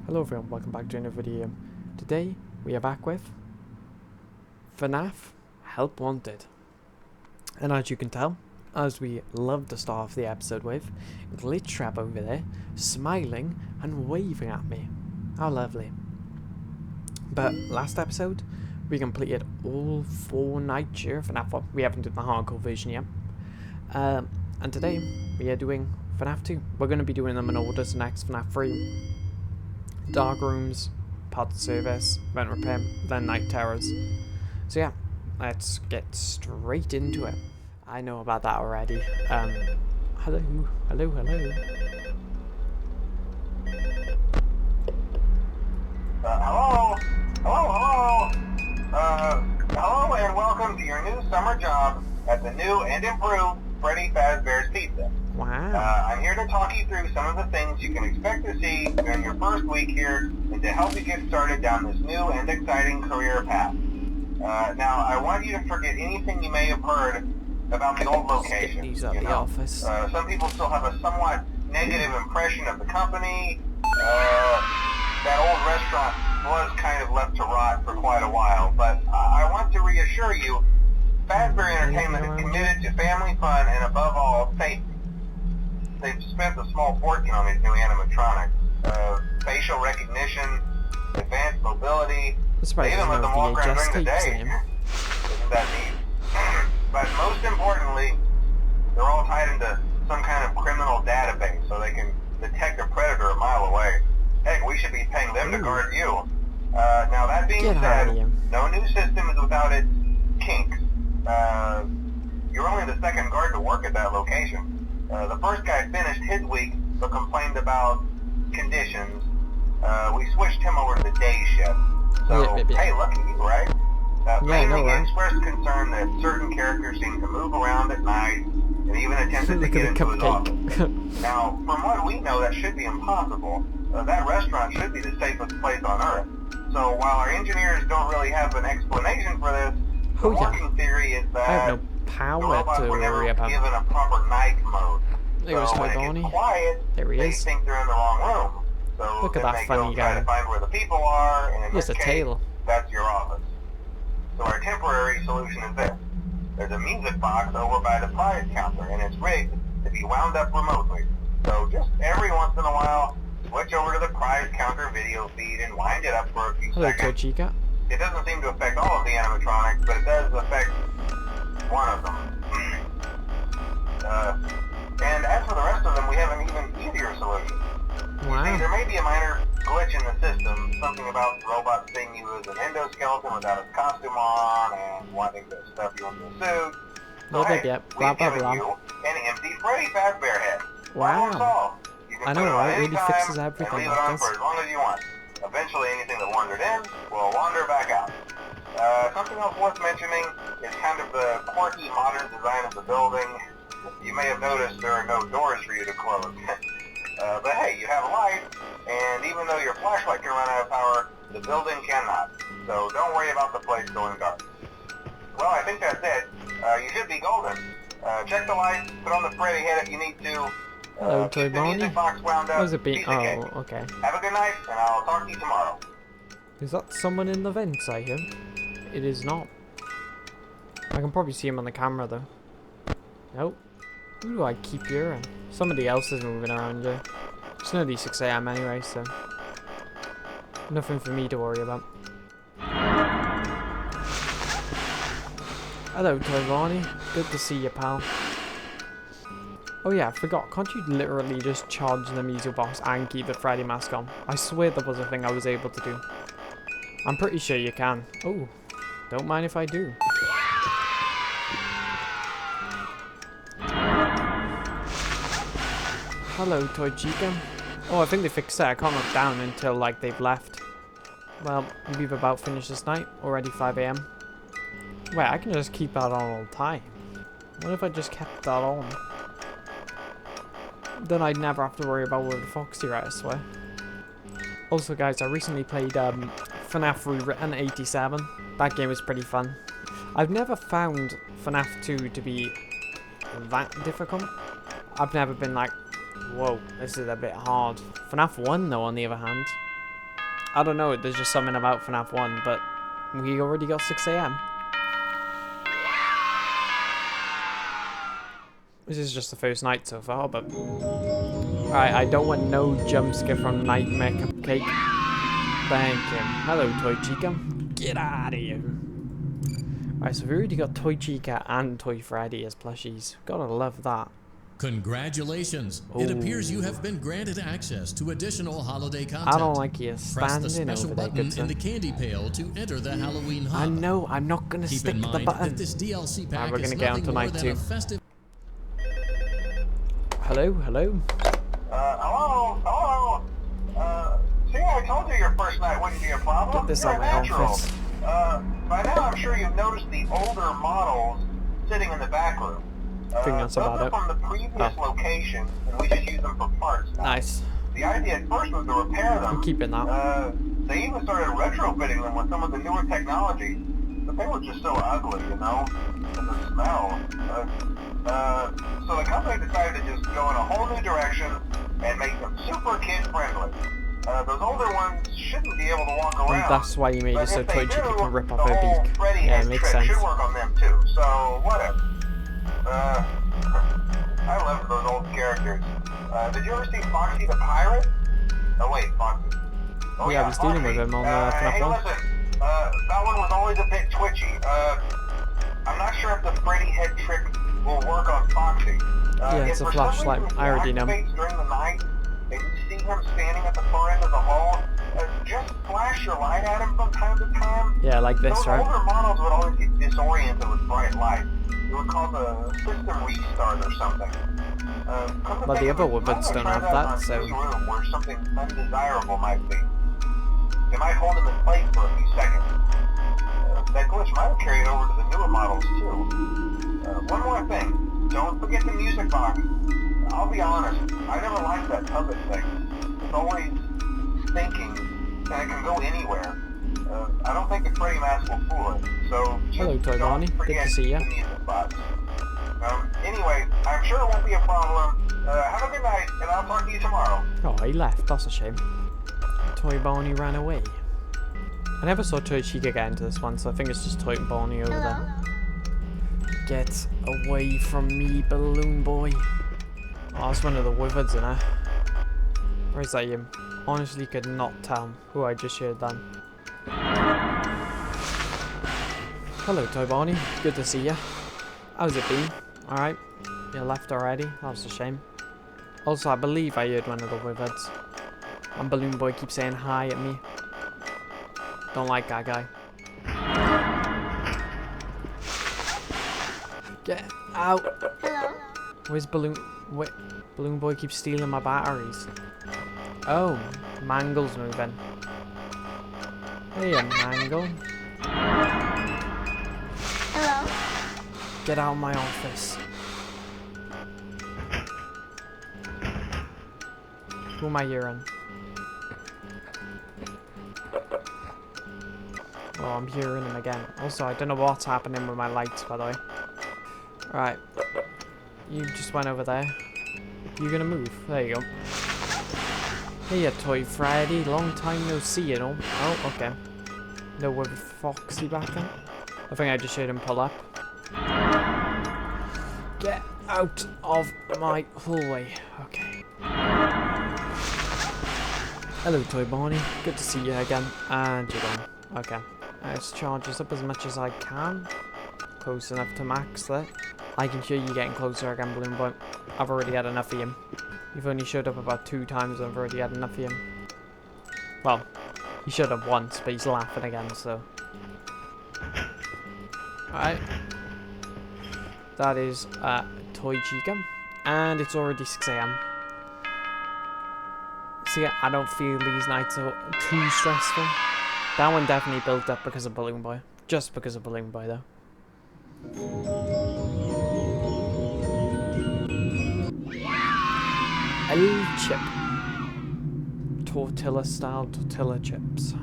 Hello everyone, welcome back to another video. Today we are back with FNAF Help Wanted. And as you can tell, as we love to start off the episode with, Glitchtrap over there, smiling and waving at me. How lovely. But last episode, we completed all 4 nights here of FNAF 1. We haven't done the hardcore version yet. And today, we are doing FNAF 2. We're going to be doing them in order, so next FNAF 3. Dark rooms, part of service, vent repair, then night terrors. So yeah, let's get straight into it. I know about that already. Hello. Hello and welcome to your new summer job at the new and improved Freddy Fazbear's Pizza. Wow. I'm here to talk you through some of the things you can expect to see during your first week here and to help you get started down this new and exciting career path. Now, I want you to forget anything you may have heard about the old location. These are the office. Some people still have a somewhat negative impression of the company. That old restaurant was kind of left to rot for quite a while, but I want to reassure you, Fazbear Entertainment is committed to family fun and above all, safety. They've spent a small fortune on these new animatronics. Facial recognition, advanced mobility. They even let them walk around during the day. Isn't that neat? But most importantly, they're all tied into some kind of criminal database so they can detect a predator a mile away. Heck, we should be paying them to guard you. Now that being said, no new system is without its kinks. You're only the second guard to work at that location. The first guy finished his week but complained about conditions. We switched him over to the day shift. So, hey, lucky you, right? Mainly he expressed concern that certain characters seem to move around at night and even attempted to get into his office. Now, from what we know, that should be impossible. That restaurant should be the safest place on Earth. So while our engineers don't really have an explanation for this, the working theory is that I have no power the robots to were never worry about. given a proper night mode. There's so when it gets quiet, there he they is. think they're in the wrong room. So Look at then that they funny go try guy. to find where the people are, and in He has this a case, tail. that's your office. So our temporary solution is this. There's a music box over by the prize counter, and it's rigged to be wound up remotely. So just every once in a while, switch over to the prize counter video feed and wind it up for a few Hello, seconds. Chica. It doesn't seem to affect all of the animatronics, but it does affect one of them. And as for the rest of them, we have an even easier solution. Wow. See, there may be a minor glitch in the system, something about the robot seeing you as an endoskeleton without his costume on and wanting to stuff you into a suit. So hey, we've given you an empty Freddy Fazbear head. Wow. Problem solved. You can I know, put it on right? It really anytime fixes and everything leave it like on this. for as long as you want. Eventually, anything that wandered in will wander back out. Something else worth mentioning is kind of the quirky modern design of the building. You may have noticed there are no doors for you to close. But hey, you have a light, and even though your flashlight can run out of power, the building cannot. So don't worry about the place going dark. Well, I think that's it. You should be golden. Check the lights, put on the Freddy head if you need to. Hello, Keep the Toy music box wound up. Where's it been? Piece of cake. Oh, okay. Have a good night, and I'll talk to you tomorrow. Is that someone in the vents, I hear? It is not. I can probably see him on the camera, though. Nope. Who do I keep hearing? Somebody else is moving around here. It's nearly 6 AM anyway, so... nothing for me to worry about. Hello, Toy. Good to see you, pal. Oh yeah, I forgot. Can't you literally just charge the music box and keep the Freddy mask on? I swear that was a thing I was able to do. I'm pretty sure you can. Oh, don't mind if I do. Hello, Toy Chica. Oh, I think they fixed that. I can't look down until, like, they've left. Well, we've about finished this night. Already 5 AM. Wait, I can just keep that on all the time. What if I just kept that on? Then I'd never have to worry about where the foxy right, I swear. Also, guys, I recently played FNAF Rewritten 87. That game was pretty fun. I've never found FNAF 2 to be that difficult. I've never been like, whoa, this is a bit hard. FNAF 1, though, on the other hand, I don't know, there's just something about FNAF 1, but we already got 6 AM. This is just the first night so far, but... Alright, I don't want no jump scare from Nightmare Cupcake. Thank you. Hello, Toy Chica. Get out of here. Alright, so we already got Toy Chica and Toy Freddy as plushies. Gotta love that. Congratulations! It appears you have been granted access to additional holiday content. I don't like you Press the standing special over there, button good in sir. the candy pail to enter the Halloween hub. I know, I'm not gonna Keep stick in the mind button. that this DLC pack we're is gonna get on nothing more tonight than too. a festive... Hello, hello. Hello? See, I told you your first night wouldn't be a problem. Get this You're out a of my natural. office. By now I'm sure you've noticed the older models sitting in the back room. I think that's those about are it. from the previous location, and we just use them for parts now. Nice. The idea at first was to repair them. I'm keeping that. They even started retrofitting them with some of the newer technology, but they were just so ugly, you know, and the smell. So the company decided to just go in a whole new direction and make them super kid-friendly. Those older ones shouldn't be able to walk And around. that's why you made it so But if Toy they Chica do, can rip off the her whole beak. Freddy Yeah, head it makes trick sense. should work on them too, so whatever. I love those old characters. Did you ever see Foxy the Pirate? Oh wait, Foxy. Oh Yeah, I was dealing Foxy. with him on the Hey, FNAF 1. listen, that one was always a bit twitchy. I'm not sure if the Freddy head trick will work on Foxy. Yeah, it's if a for some flashlight. reason I already know. it activates during the night, and you see him standing at the far end of the hall, just flash your light at him from time to time. Yeah, like this, Those right? older models would always get disoriented with bright light. It would cause a system restart or something. But the other Wizards don't have that, so... Room where something undesirable might be. They might hold him in place for a few seconds. That glitch might have carried over to the newer models too. One more thing. Don't forget the music box. I'll be honest, I never liked that puppet thing. It's always thinking, and it can go anywhere. I don't think the Freddy mask will fool it. So Hello, Toy don't Bonnie. Good to forget see ya. the music box. Anyway, I'm sure it won't be a problem. Have a good night, and I'll talk to you tomorrow. Oh, he left. That's a shame. Toy Bonnie ran away. I never saw Toy Chica get into this one, so I think it's just Toy Bonnie over there. Get away from me, balloon boy. Oh, that's one of the wizards in there. Or is that him? Honestly, could not tell who I just heard then. Hello, Toy Bonnie. Good to see ya. How's it been? Alright. You left already? That was a shame. Also, I believe I heard one of the wizards. And Balloon Boy keeps saying hi at me. Don't like that guy. Get out! Hello. Where's Balloon... Wait, Balloon Boy keeps stealing my batteries. Oh, Mangle's moving. Hey, Mangle. Hello. Get out of my office. Who am I hearing? Oh, I'm hearing him again. Also, I don't know what's happening with my lights, by the way. Right. You just went over there. You're gonna move. There you go. Hey, Toy Freddy. Long time no see, you know. Oh, okay. No, with Foxy back then. I think I just heard him pull up. Get out of my hallway. Okay. Hello, Toy Bonnie. Good to see you again. And you're gone. Okay. Let's charge this up as much as I can. Close enough to max there. I can hear you getting closer again, Balloon Boy. I've already had enough of him. You've only showed up about 2 times and I've already had enough of him. Well, he showed up once, but he's laughing again, so... Alright. That is Toy Chica. And it's already 6 AM. See, I don't feel these nights are too stressful. That one definitely built up because of Balloon Boy. Just because of Balloon Boy, though. El chip. Tortilla style tortilla chips.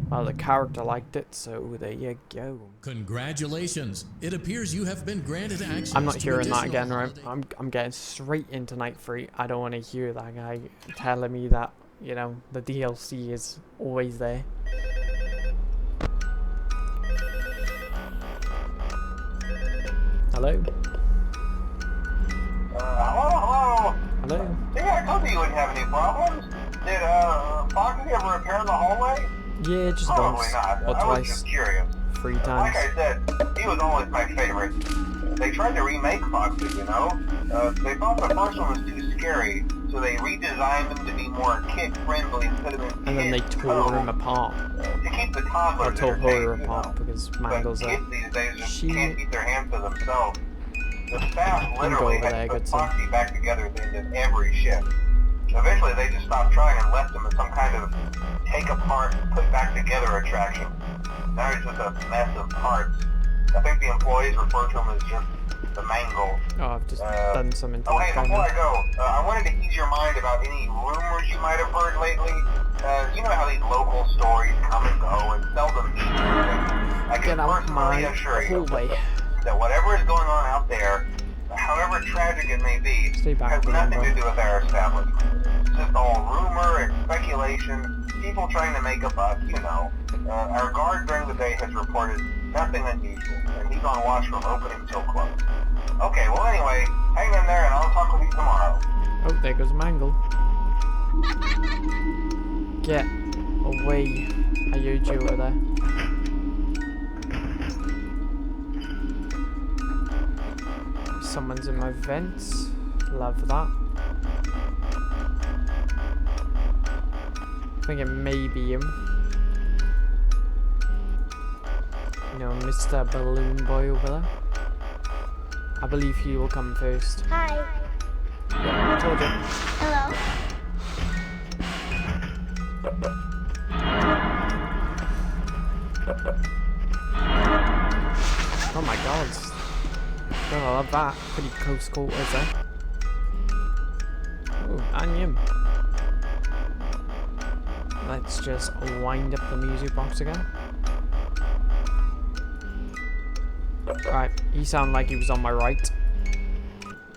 Well, the character liked it, so there you go. Congratulations! It appears you have been granted access. I'm not to hearing that additional again, right? holiday- I'm getting straight into night 3. I don't want to hear that guy telling me that you know, the DLC is always there. Hello? Hello? Hello? See, I told you wouldn't have any problems. Did, Foxy ever repair the hallway? Yeah, just Probably once not. or I was twice, just curious. 3 Like times. I said, he was always my favorite. They tried to remake Foxy, you know? They thought the first one was too scary, so they redesigned him to be more kid-friendly instead of And then they tore him apart. to keep the Or toddlers tore her entertained, you apart know. because But Mangle's kids these days just she can't keep their hands to themselves. The staff go literally over had there, to put good son. Foxy back together at the end of every shift. Eventually they just stopped trying and left him as some kind of take apart, put back together attraction. Now he's just a mess of parts. I think the employees refer to him as just the Mangle. Oh, I've just done something to Okay, that guy before I now. go, I wanted to ease your mind about any rumors you might have heard lately. You know how these local stories come and go and seldom mean anything. I can Get out personally my assure you hallway. that whatever is going on out there, however tragic it may be, Stay back, has nothing remember. to do with our establishment. It's just all rumor and speculation, people trying to make a buck, you know. Our guard during the day has reported nothing unusual, and he's on watch from opening till close. Okay, well anyway, hang in there and I'll talk with you tomorrow. Oh, there goes Mangle. Get away. I heard you over there. Someone's in my vents. Love that. I think it may be him. You know, Mr. Balloon Boy over there. I believe he will come first. Hi. Yeah, I told you. Hello. Oh my god. Oh, I love that. Pretty close quarters there. Oh, and him. Let's just wind up the music box again. Right, he sounded like he was on my right.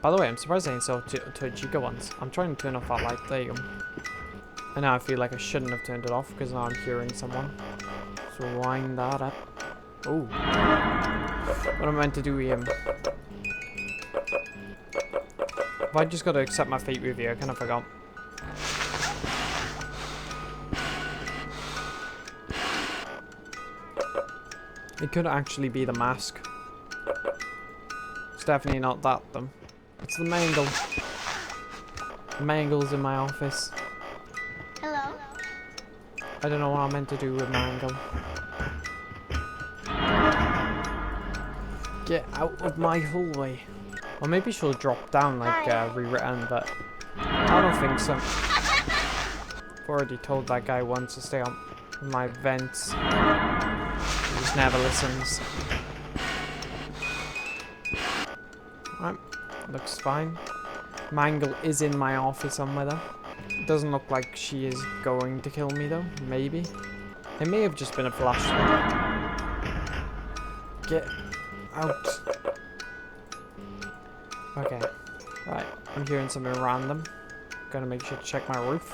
By the way, I'm surprised I ain't saw Chica once. I'm trying to turn off that light. There you go. And now I feel like I shouldn't have turned it off because now I'm hearing someone. So wind that up. Oh. What am I meant to do here? Have I just got to accept my fate with you? I kind of forgot. It could actually be the mask. It's definitely not that, though. It's the Mangle. The Mangle's in my office. Hello. I don't know what I'm meant to do with Mangle. Get out of my hallway. Or maybe she'll drop down like rewritten, but I don't think so. I've already told that guy once to stay on my vents. He just never listens. Alright, looks fine. Mangle is in my office somewhere though. It doesn't look like she is going to kill me though, maybe. It may have just been a flash. Get out. Okay, right, I'm hearing something random. Gonna make sure to check my roof.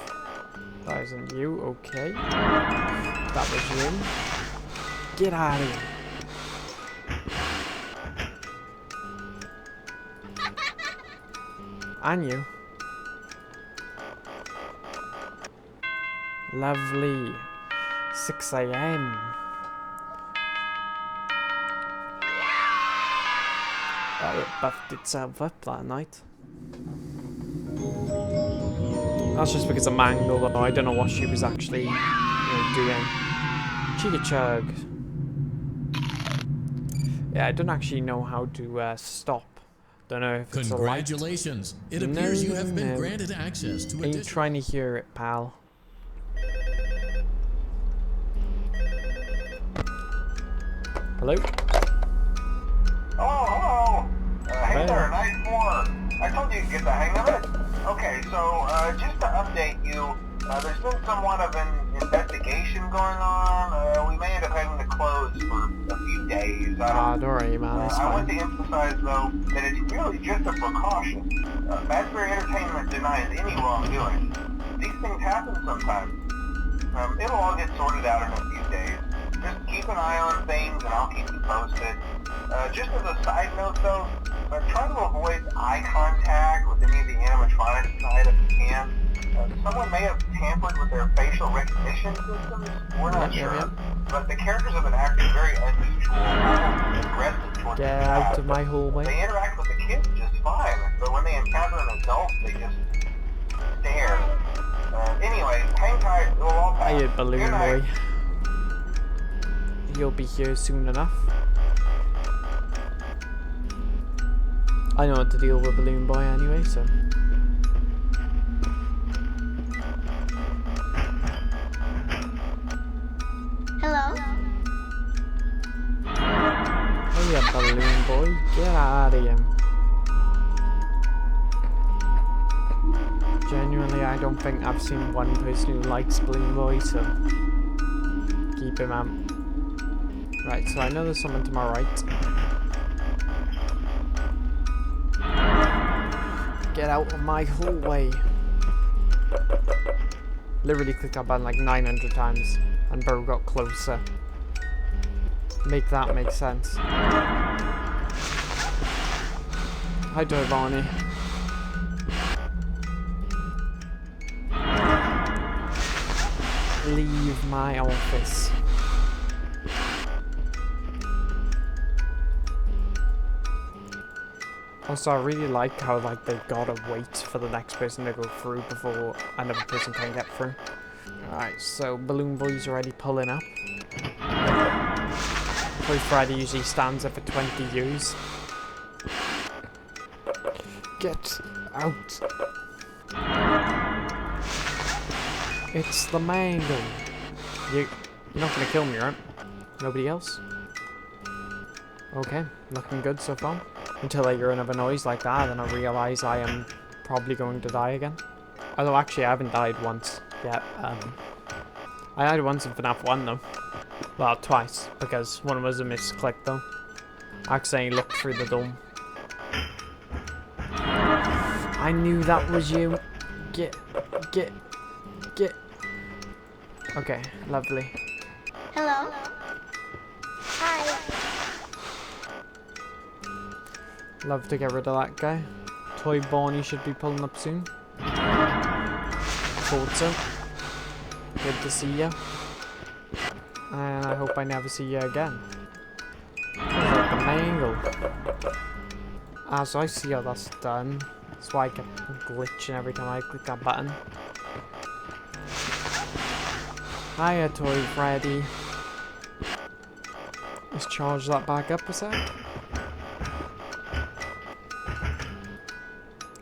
That isn't you, okay. That was you. Get out of here. And you. Lovely. 6 AM. Oh, it buffed itself up that night. That's just because of Mangle, though. I don't know what she was actually doing. Chica Chug. Yeah, I don't actually know how to stop. Don't know if it's a light. Congratulations! It appears you have been granted access to Ain't additional. trying to hear it, pal. Hello? Hello. Hey there, night 4. I told you to get the hang of it. Okay, so just to update you, there's been somewhat of an investigation going on. We may end up having to close for a few days. Don't worry, man. It's I want fine. to emphasize, though, that it's really just a precaution. Fazbear Entertainment denies any wrongdoing. These things happen sometimes. It'll all get sorted out in a few days. Just keep an eye on things and I'll keep you posted. Just as a side note though, try to avoid eye contact with any of the animatronics side if you can. Someone may have tampered with their facial recognition systems, we're not sure. But the characters have been acting very unusual, almost aggressive towards Get out of my hallway. They interact with the kids just fine, but when they encounter an adult, they just stare. Anyway, hang tight, we'll all pass. Hiya, Balloon Good night. Boy. You'll be here soon enough. I know what to deal with Balloon Boy anyway, so. Hello? Hiya, Balloon Boy. Get out of here. Genuinely, I don't think I've seen one person who likes Balloon Boy, so keep him out. Right, so I know there's someone to my right. Get out of my hallway. Literally clicked that button like 900 times, and bro got closer. Make that make sense. Hi, Toy Barney. Leave my office. Also, I really like how like they've gotta wait for the next person to go through before another person can get through. Alright, so Balloon Boy's already pulling up. Toy Freddy usually stands there for 20 years. Get out. It's the mangle. You're not gonna kill me, right? Nobody else? Okay, looking good so far. Until I hear another noise like that, and I realise I am probably going to die again. Although actually I haven't died once yet. I died once in FNAF 1 though. Well, twice, because one was a misclick though. I accidentally looked through the dome. I knew that was you. Get. Okay, lovely. Hello? Hi. Love to get rid of that guy. Toy Bonnie should be pulling up soon. Thought so. Good to see ya. And I hope I never see you again. Sounds like the mangle. Ah, so I see how that's done. That's why I kept glitching every time I click that button. Hiya, Toy Freddy. Let's charge that back up a sec.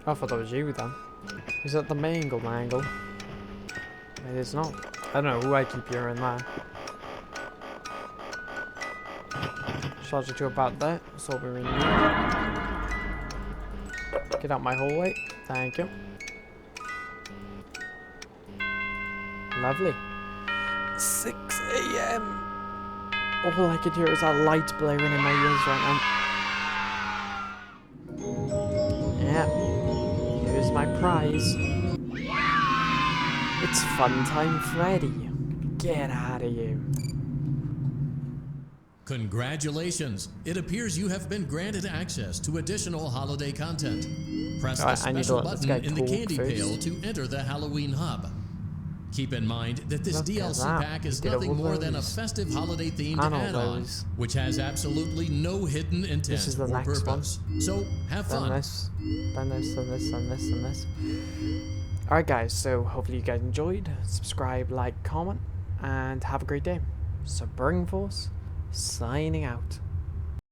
I thought that was you then. Is that the mangle? It is not. I don't know who I keep hearing there. Charge it to about there. That's all we really need. Get out my hallway. Thank you. Lovely. 6 AM. All I can hear is that light blaring in my ears right now. Yeah. Here's my prize. It's Fun Time Freddy. Get out of here. Congratulations! It appears you have been granted access to additional holiday content. Press the Alright, I need to special let this button guy in the talk candy first. pail to enter the Halloween hub. Keep in mind that this Look at DLC that. pack is He did nothing all more than a those. festive holiday-themed And all add-on, those. which has absolutely no hidden intent This is the or next purpose. So, have Then fun. this, then this, then this, then this, then this. Alright guys, so hopefully you guys enjoyed. Subscribe, like, comment, and have a great day. Suburban Force, signing out.